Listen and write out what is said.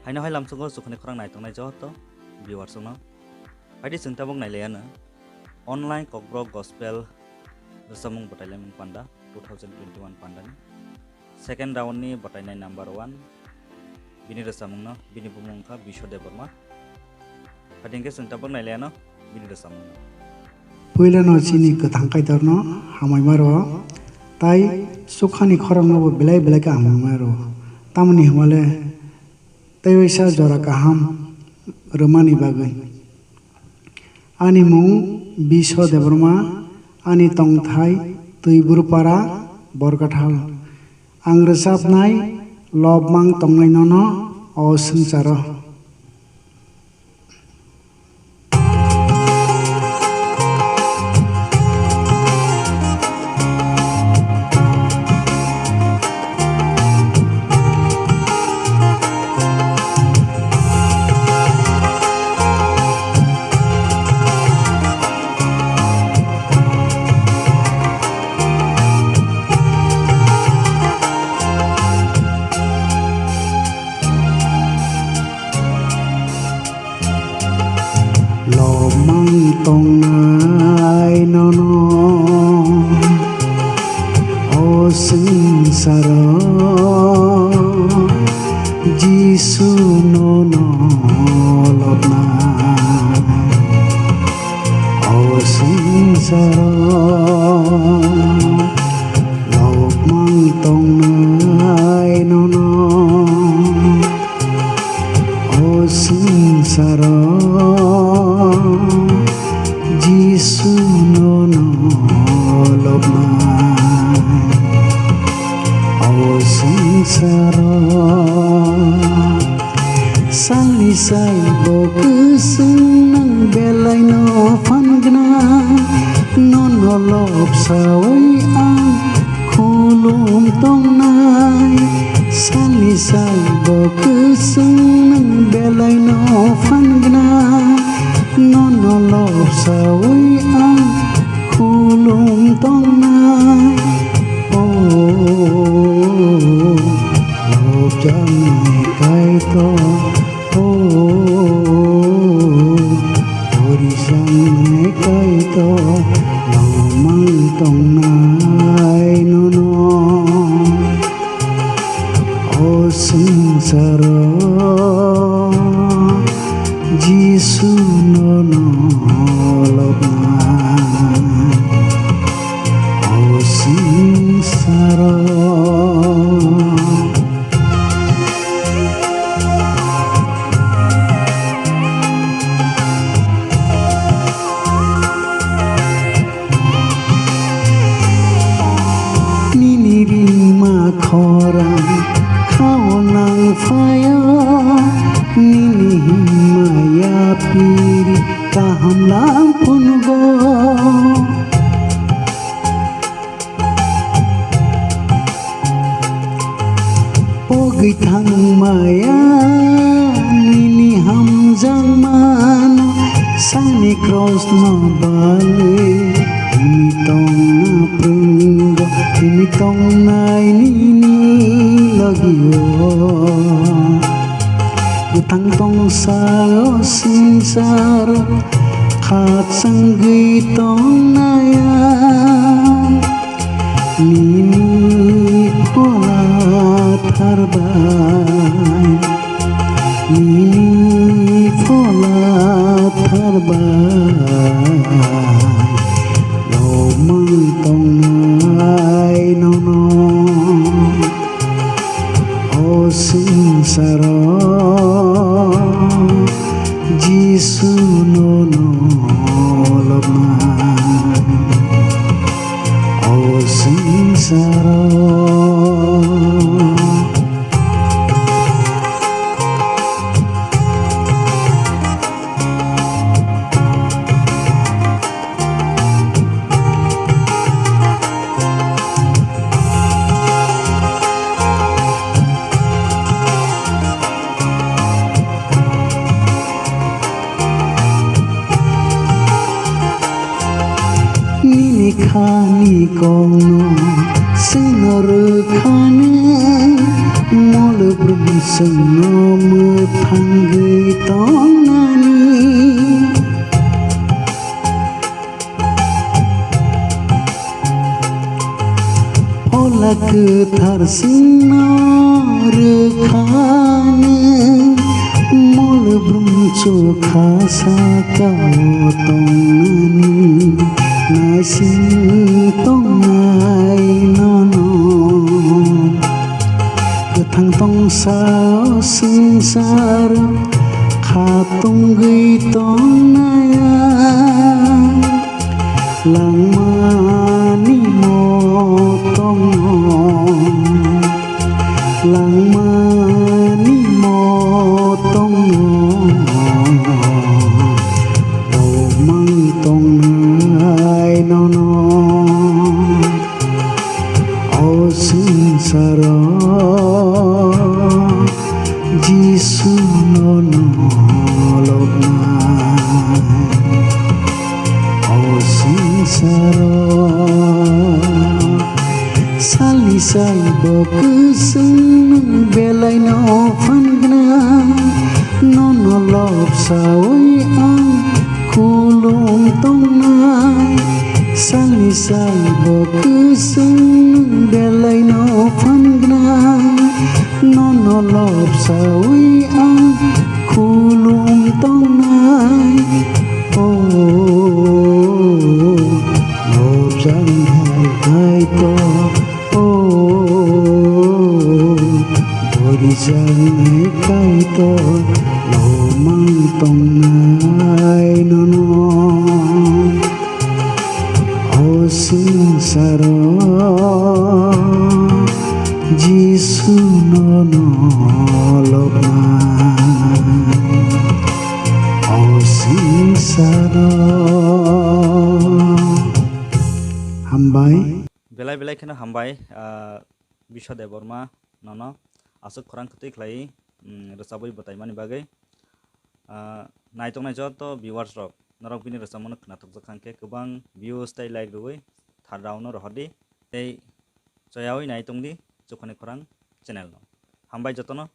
Hay nói làm xong có sụp này khang này trong này cho to viewer xong nó hay đi sừng ta bông này liền nữa online Cockroach Gospel bersama batai lemon panda 2021 panda second round ni batai nai number 1 bini bersama no bini pemungka Bisho Deborma hading ke sừng ta bông này liền no bini bersama no Puila no sini ke tangkai terno hamai maro tai sukhani khorang no belai belai ka hamai maro tamani hamale tai wisa jora ka ham romani bagai ani mung Bisho Deborma ani tongthai tuiburpara borgathal ang resapnai lobmang tongnai nono o sengsara tong nai no no o sing saro Jisu no no lop na o sing saro lop mang tong nai no no o sing saro Jisu no no love mine our sengsara sali sai bo kusung belai no fangna no no love sawai ang khulum tong nai sali sai bo kusung belai no fangna no no love sawai ang khulum tong nai oh love jam nai kai to oh ori sang nai kai to love mang tong nai no no oh sengsara Jisu no no love mine oh sengsara nini rima khorang khao nang phaya nini maya piri kaham lampun go pogi thang maya nini ham jang mana sani cross no bale imi tong na prungo imi tong nai nini lagio utang tong sao singsara khat sanggui tong naya nini pola tharbai nini pola tharbai lo mang tong nai no no o singsara Jisu no no love mine oh sengsara khani kono sinor khane mol brun sano गोथारसिनो रोखानो मलब्रुम चखा तंनानि नासिं तंनाय ननो गोथां तंसाव संसार खातंगै तंनाया langmani motong langmani motong mang tong nai no no au sinsara jisu no no lobna saro sali sali bokeseng belai no fangna nono lop sawi ang kulung tongnai sali sali bokeseng belai no fangna nono lop sawi ang kulung tongnai hai to bori jang kai to lo mang tong nai no no o sinsaro jisu no no lop o sinsaro hambai belai belai kheno hambai biswa deborma nono asuk khorang khutui khlai rosabui bataimani bagai naitok nai joto viewers rok norok bini rosamono khnatok jakangke kubang views tai like rui tharrauno rohodi tei joyawi naitongdi jokhoni khorang channel no hambai jotono